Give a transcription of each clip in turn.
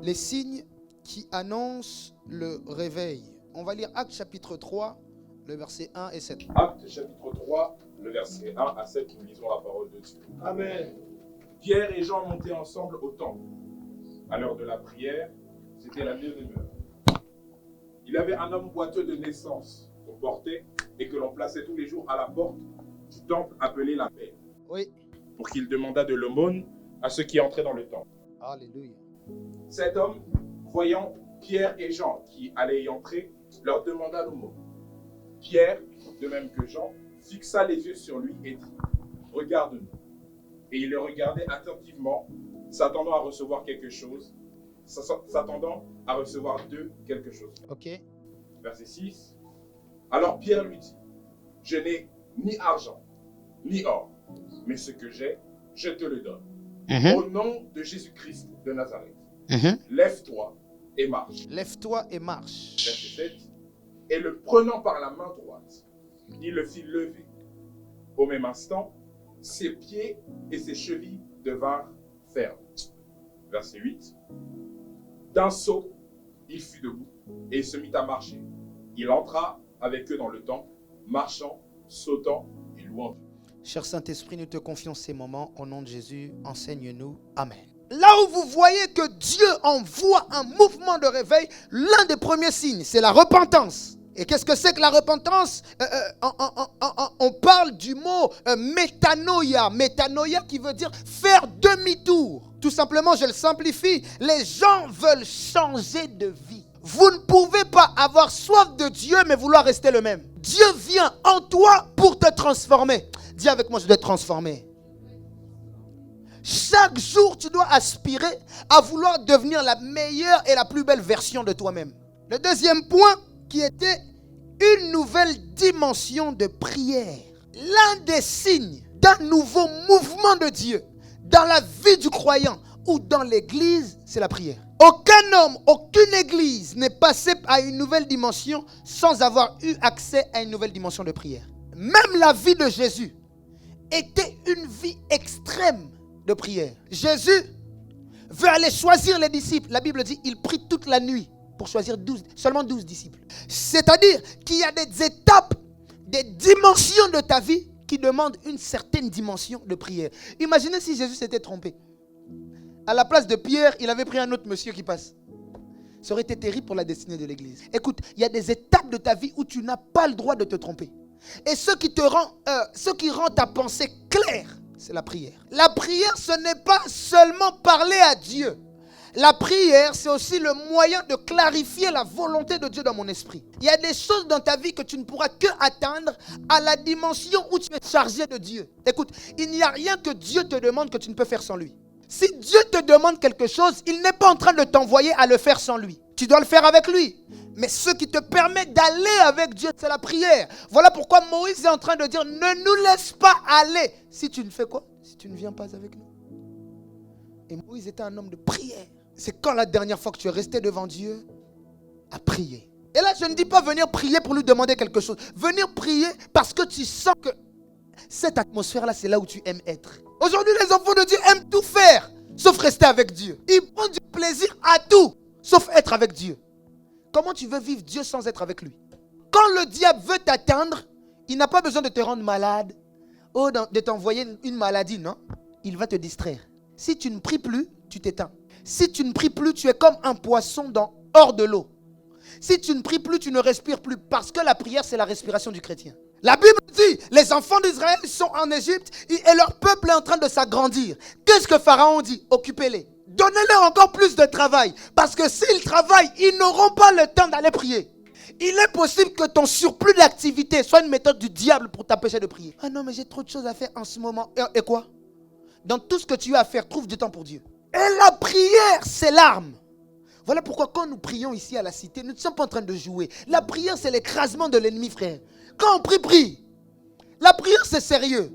Les signes qui annoncent le réveil. On va lire Actes chapitre 3, le verset 1 et 7. Actes chapitre 3, le verset 1 à 7, nous lisons la parole de Dieu. Amen. Pierre et Jean montaient ensemble au temple. À l'heure de la prière, c'était la 9e heure. Il y avait un homme boiteux de naissance qu'on portait et que l'on plaçait tous les jours à la porte du temple appelé la Paix, Oui. pour qu'il demandât de l'aumône à ceux qui entraient dans le temple. Alléluia. Cet homme, voyant Pierre et Jean qui allaient y entrer, leur demanda l'aumône. Pierre, de même que Jean, fixa les yeux sur lui et dit « Regarde-nous ». Et il le regardait attentivement, s'attendant à recevoir quelque chose, s'attendant à recevoir d'eux quelque chose. Ok. Verset 6. Alors Pierre lui dit « Je n'ai ni argent, ni or, mais ce que j'ai, je te le donne. Au nom de Jésus-Christ de Nazareth, lève-toi et marche. » Lève-toi et marche. Verset 7. Et le prenant par la main droite, il le fit lever. Au même instant, ses pieds et ses chevilles devinrent fermes. Verset 8. D'un saut, il fut debout et il se mit à marcher. Il entra avec eux dans le temple, marchant, sautant et louant Dieu. Cher Saint-Esprit, nous te confions ces moments. Au nom de Jésus, enseigne-nous. Amen. Là où vous voyez que Dieu envoie un mouvement de réveil, l'un des premiers signes, c'est la repentance. Et qu'est-ce que c'est que la repentance? On parle du mot métanoïa. Métanoïa qui veut dire faire demi-tour. Tout simplement, je le simplifie. Les gens veulent changer de vie. Vous ne pouvez pas avoir soif de Dieu mais vouloir rester le même. Dieu vient en toi pour te transformer. Dis avec moi, je dois être transformé. Chaque jour, tu dois aspirer à vouloir devenir la meilleure et la plus belle version de toi-même. Le deuxième point, qui était une nouvelle dimension de prière. L'un des signes d'un nouveau mouvement de Dieu dans la vie du croyant ou dans l'église, c'est la prière. Aucun homme, aucune église n'est passé à une nouvelle dimension sans avoir eu accès à une nouvelle dimension de prière. Même la vie de Jésus était une vie extrême de prière. Jésus veut aller choisir les disciples. La Bible dit il prie toute la nuit pour choisir seulement 12 disciples. C'est-à-dire qu'il y a des étapes, des dimensions de ta vie qui demandent une certaine dimension de prière. Imaginez si Jésus s'était trompé. À la place de Pierre, il avait pris un autre monsieur qui passe. Ça aurait été terrible pour la destinée de l'église. Écoute, il y a des étapes de ta vie où tu n'as pas le droit de te tromper. Et ce qui rend ta pensée claire, c'est la prière. La prière, ce n'est pas seulement parler à Dieu. La prière, c'est aussi le moyen de clarifier la volonté de Dieu dans mon esprit. Il y a des choses dans ta vie que tu ne pourras que atteindre à la dimension où tu es chargé de Dieu. Écoute, il n'y a rien que Dieu te demande que tu ne peux faire sans lui. Si Dieu te demande quelque chose, il n'est pas en train de t'envoyer à le faire sans lui. Tu dois le faire avec lui. Mais ce qui te permet d'aller avec Dieu, c'est la prière. Voilà pourquoi Moïse est en train de dire, ne nous laisse pas aller. Si tu ne fais quoi? Si tu ne viens pas avec nous. Et Moïse était un homme de prière. C'est quand la dernière fois que tu es resté devant Dieu à prier. Et là, je ne dis pas venir prier pour lui demander quelque chose. Venir prier parce que tu sens que cette atmosphère-là, c'est là où tu aimes être. Aujourd'hui, les enfants de Dieu aiment tout faire, sauf rester avec Dieu. Ils prennent du plaisir à tout, sauf être avec Dieu. Comment tu veux vivre Dieu sans être avec lui? Quand le diable veut t'atteindre, il n'a pas besoin de te rendre malade ou de t'envoyer une maladie, non? Il va te distraire. Si tu ne pries plus, tu t'éteins. Si tu ne pries plus, tu es comme un poisson hors de l'eau. Si tu ne pries plus, tu ne respires plus. Parce que la prière, c'est la respiration du chrétien. La Bible dit, les enfants d'Israël sont en Égypte et leur peuple est en train de s'agrandir. Qu'est-ce que Pharaon dit? Occupez-les. Donnez-leur encore plus de travail. Parce que s'ils travaillent, ils n'auront pas le temps d'aller prier. Il est possible que ton surplus d'activité soit une méthode du diable pour t'empêcher de prier. Ah non, mais j'ai trop de choses à faire en ce moment. Et quoi? Dans tout ce que tu as à faire, trouve du temps pour Dieu. Et la prière, c'est l'arme. Voilà pourquoi quand nous prions ici à la cité, nous ne sommes pas en train de jouer. La prière, c'est l'écrasement de l'ennemi, frère. Quand on prie, prie. La prière, c'est sérieux.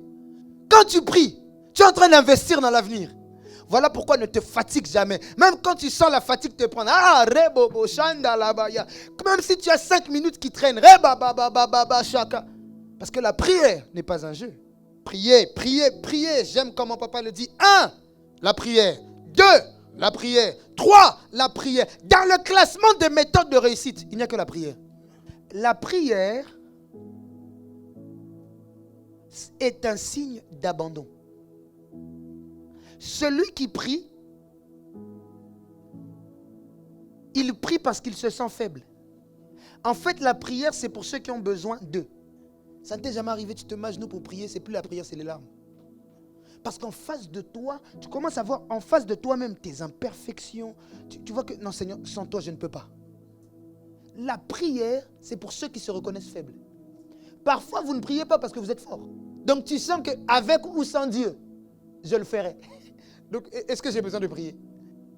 Quand tu pries, tu es en train d'investir dans l'avenir. Voilà pourquoi ne te fatigue jamais. Même quand tu sens la fatigue te prendre. Ah, rebobo, shanda labaya. Même si tu as 5 minutes qui traînent. Rebababababa, chaka. Parce que la prière n'est pas un jeu. Priez, priez, priez. J'aime comment papa le dit. 1, la prière. 2, La prière. 3, la prière. Dans le classement des méthodes de réussite, il n'y a que la prière. La prière est un signe d'abandon. Celui qui prie, il prie parce qu'il se sent faible. En fait, la prière, c'est pour ceux qui ont besoin d'eux. Ça ne t'est jamais arrivé, tu te mets à genoux pour prier, c'est plus la prière, c'est les larmes. Parce qu'en face de toi, tu commences à voir en face de toi-même tes imperfections. Tu vois que, non Seigneur, sans toi, je ne peux pas. La prière, c'est pour ceux qui se reconnaissent faibles. Parfois, vous ne priez pas parce que vous êtes fort. Donc, tu sens qu'avec ou sans Dieu, je le ferai. Donc, est-ce que j'ai besoin de prier?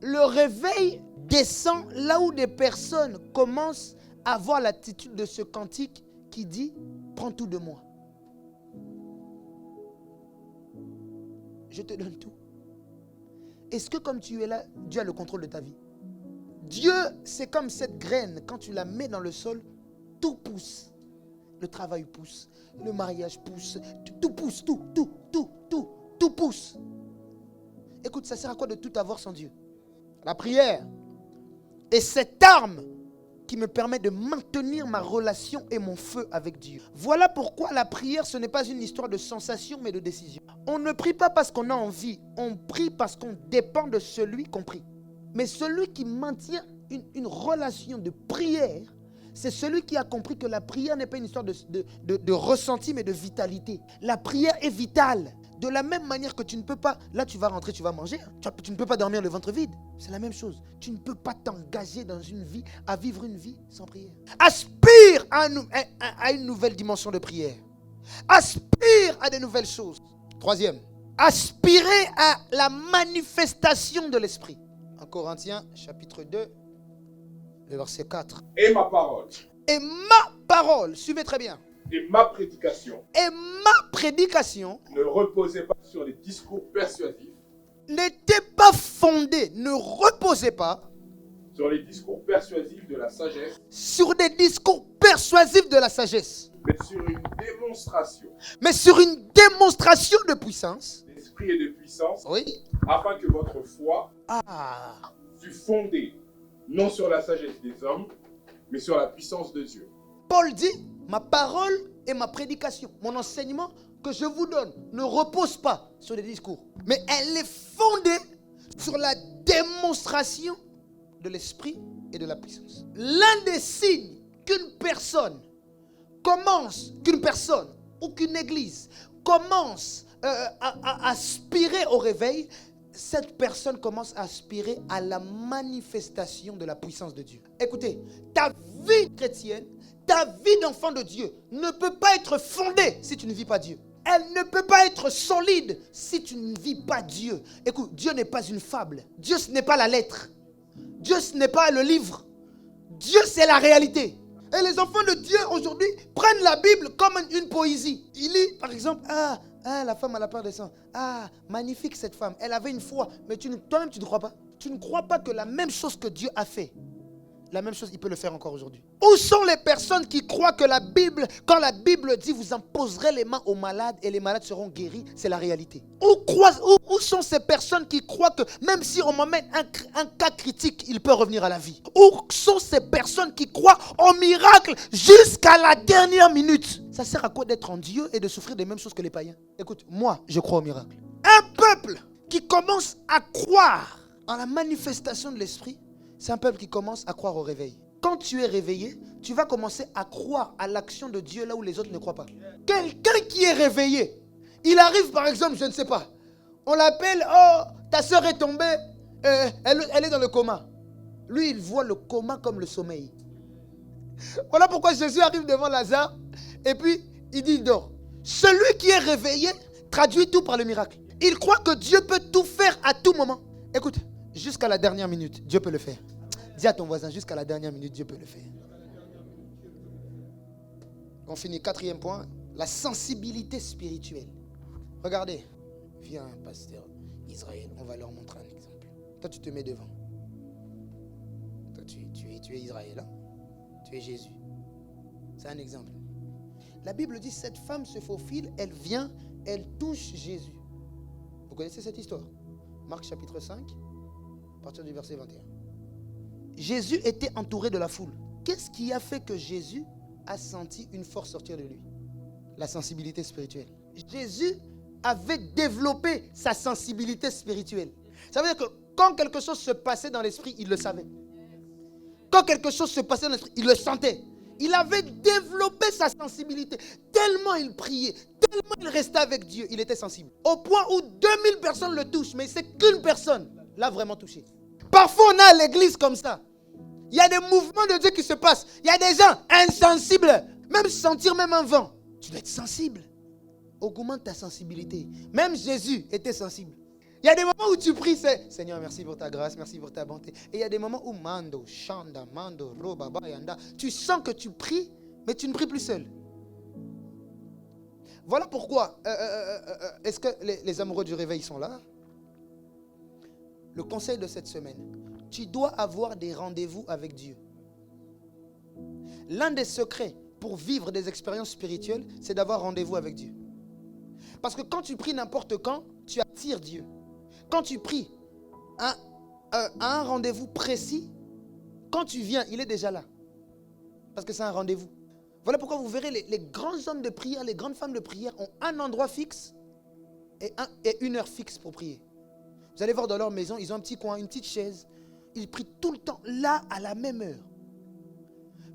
Le réveil descend là où des personnes commencent à avoir l'attitude de ce cantique qui dit « Prends tout de moi. Je te donne tout. » Est-ce que comme tu es là, Dieu a le contrôle de ta vie? Dieu, c'est comme cette graine, quand tu la mets dans le sol, tout pousse. Le travail pousse, le mariage pousse, tout pousse, tout pousse. Écoute, ça sert à quoi de tout avoir sans Dieu? La prière est cette arme qui me permet de maintenir ma relation et mon feu avec Dieu. Voilà pourquoi la prière, ce n'est pas une histoire de sensation, mais de décision. On ne prie pas parce qu'on a envie, on prie parce qu'on dépend de celui qu'on prie. Mais celui qui maintient une relation de prière, c'est celui qui a compris que la prière n'est pas une histoire de ressenti, mais de vitalité. La prière est vitale. De la même manière que tu ne peux pas, là tu vas rentrer, tu vas manger, tu ne peux pas dormir le ventre vide. C'est la même chose. Tu ne peux pas t'engager dans une vie, à vivre une vie sans prière. Aspire à une nouvelle dimension de prière. Aspire à de nouvelles choses. 3e, aspirer à la manifestation de l'esprit. En Corinthiens, chapitre 2, le verset 4. Et ma parole. Et ma parole, suivez très bien. Et ma prédication. Et ma prédication Ne reposait pas sur les discours persuasifs. N'était pas fondée, ne reposait pas sur les discours persuasifs de la sagesse. Sur des discours persuasifs de la sagesse. Mais sur une démonstration. Mais sur une démonstration de puissance. D'esprit et de puissance. Oui. Afin que votre foi fût fondée non sur la sagesse des hommes, mais sur la puissance de Dieu. Paul dit, ma parole et ma prédication, mon enseignement que je vous donne ne repose pas sur des discours, mais elle est fondée sur la démonstration de l'esprit et de la puissance. L'un des signes qu'une personne ou qu'une église commence à aspirer au réveil, cette personne commence à aspirer à la manifestation de la puissance de Dieu. Écoutez, ta vie chrétienne, ta vie d'enfant de Dieu ne peut pas être fondée si tu ne vis pas Dieu. Elle ne peut pas être solide si tu ne vis pas Dieu. Écoute, Dieu n'est pas une fable. Dieu, ce n'est pas la lettre. Dieu, ce n'est pas le livre. Dieu, c'est la réalité. Et les enfants de Dieu aujourd'hui prennent la Bible comme une poésie. Ils lisent, par exemple, la femme à la peur des sang. Magnifique cette femme. Elle avait une foi. Mais toi-même, tu ne crois pas. Tu ne crois pas que la même chose que Dieu a fait, la même chose, il peut le faire encore aujourd'hui. Où sont les personnes qui croient que la Bible, quand la Bible dit vous imposerez les mains aux malades et les malades seront guéris, c'est la réalité. Où sont ces personnes qui croient que même si on m'emmène un cas critique, il peut revenir à la vie? Où sont ces personnes qui croient au miracle jusqu'à la dernière minute? Ça sert à quoi d'être en Dieu et de souffrir des mêmes choses que les païens? Écoute, moi, je crois au miracle. Un peuple qui commence à croire en la manifestation de l'esprit, c'est un peuple qui commence à croire au réveil. Quand tu es réveillé, tu vas commencer à croire à l'action de Dieu là où les autres ne croient pas. Quelqu'un qui est réveillé, il arrive par exemple, je ne sais pas, on l'appelle, ta soeur est tombée, elle est dans le coma. Lui, il voit le coma comme le sommeil. Voilà pourquoi Jésus arrive devant Lazare et puis il dit, il dort. Celui qui est réveillé traduit tout par le miracle. Il croit que Dieu peut tout faire à tout moment. Écoute, jusqu'à la dernière minute, Dieu peut le faire. Dis à ton voisin, jusqu'à la dernière minute, Dieu peut le faire. On finit, 4e point, la sensibilité spirituelle. Regardez, viens, pasteur Israël, on va leur montrer un exemple. Toi, tu te mets devant. Toi, tu es Israël, hein? Tu es Jésus. C'est un exemple. La Bible dit, cette femme se faufile, elle vient, elle touche Jésus. Vous connaissez cette histoire? Marc chapitre 5. À partir du verset 21. Jésus était entouré de la foule. Qu'est-ce qui a fait que Jésus a senti une force sortir de lui? La sensibilité spirituelle. Jésus avait développé sa sensibilité spirituelle. Ça veut dire que quand quelque chose se passait dans l'esprit, il le savait. Quand quelque chose se passait dans l'esprit, il le sentait. Il avait développé sa sensibilité. Tellement il priait, tellement il restait avec Dieu, il était sensible. Au point où 2000 personnes le touchent, mais c'est qu'une personne l'a vraiment touché. Parfois, on a à l'église comme ça. Il y a des mouvements de Dieu qui se passent. Il y a des gens insensibles. Même sentir même un vent. Tu dois être sensible. Augmente ta sensibilité. Même Jésus était sensible. Il y a des moments où tu pries, c'est Seigneur, merci pour ta grâce, merci pour ta bonté. Et il y a des moments où mando, chanda, mando, robaba, yanda. Tu sens que tu pries, mais tu ne pries plus seul. Voilà pourquoi. Est-ce que les amoureux du réveil sont là? Le conseil de cette semaine, tu dois avoir des rendez-vous avec Dieu. L'un des secrets pour vivre des expériences spirituelles, c'est d'avoir rendez-vous avec Dieu. Parce que quand tu pries n'importe quand, tu attires Dieu. Quand tu pries à un rendez-vous précis, quand tu viens, il est déjà là. Parce que c'est un rendez-vous. Voilà pourquoi vous verrez les grands hommes de prière, les grandes femmes de prière ont un endroit fixe et une heure fixe pour prier. Vous allez voir dans leur maison, ils ont un petit coin, une petite chaise. Ils prient tout le temps, là, à la même heure.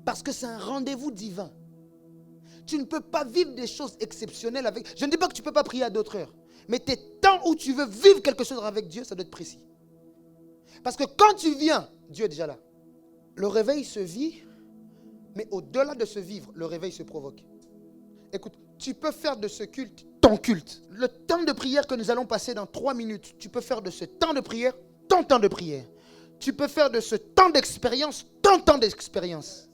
Parce que c'est un rendez-vous divin. Tu ne peux pas vivre des choses exceptionnelles avec... Je ne dis pas que tu ne peux pas prier à d'autres heures. Mais tes temps où tu veux vivre quelque chose avec Dieu, ça doit être précis. Parce que quand tu viens, Dieu est déjà là. Le réveil se vit, mais au-delà de se vivre, le réveil se provoque. Écoute, tu peux faire de ce culte ton culte. Le temps de prière que nous allons passer dans 3 minutes, tu peux faire de ce temps de prière ton temps de prière. Tu peux faire de ce temps d'expérience ton temps d'expérience.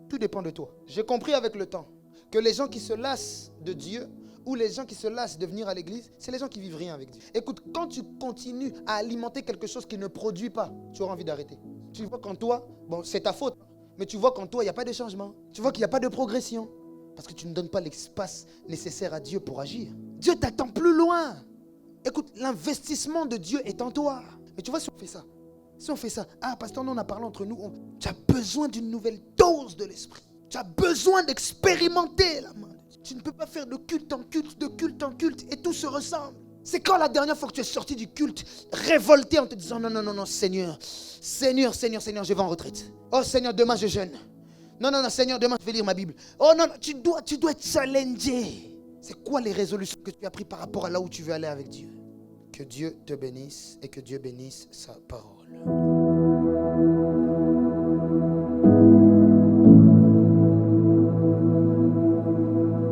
Tout dépend de toi. J'ai compris avec le temps que les gens qui se lassent de Dieu ou les gens qui se lassent de venir à l'église, c'est les gens qui vivent rien avec Dieu. Écoute, quand tu continues à alimenter quelque chose qui ne produit pas, tu auras envie d'arrêter. Tu vois qu'en toi, bon, c'est ta faute, mais tu vois qu'en toi, il n'y a pas de changement. Tu vois qu'il n'y a pas de progression. Parce que tu ne donnes pas l'espace nécessaire à Dieu pour agir. Dieu t'attend plus loin. Écoute, l'investissement de Dieu est en toi. Mais tu vois, si on fait ça, pasteur, nous on a parlé entre nous, tu as besoin d'une nouvelle dose de l'esprit. Tu as besoin d'expérimenter la main. Tu ne peux pas faire de culte en culte, de culte en culte, et tout se ressemble. C'est quand la dernière fois que tu es sorti du culte, révolté en te disant, non, Seigneur, je vais en retraite. Oh Seigneur, demain je jeûne. Non, Seigneur, demain je vais lire ma Bible. Oh non, tu dois être challengé. C'est quoi les résolutions que tu as prises par rapport à là où tu veux aller avec Dieu? Que Dieu te bénisse et que Dieu bénisse sa parole.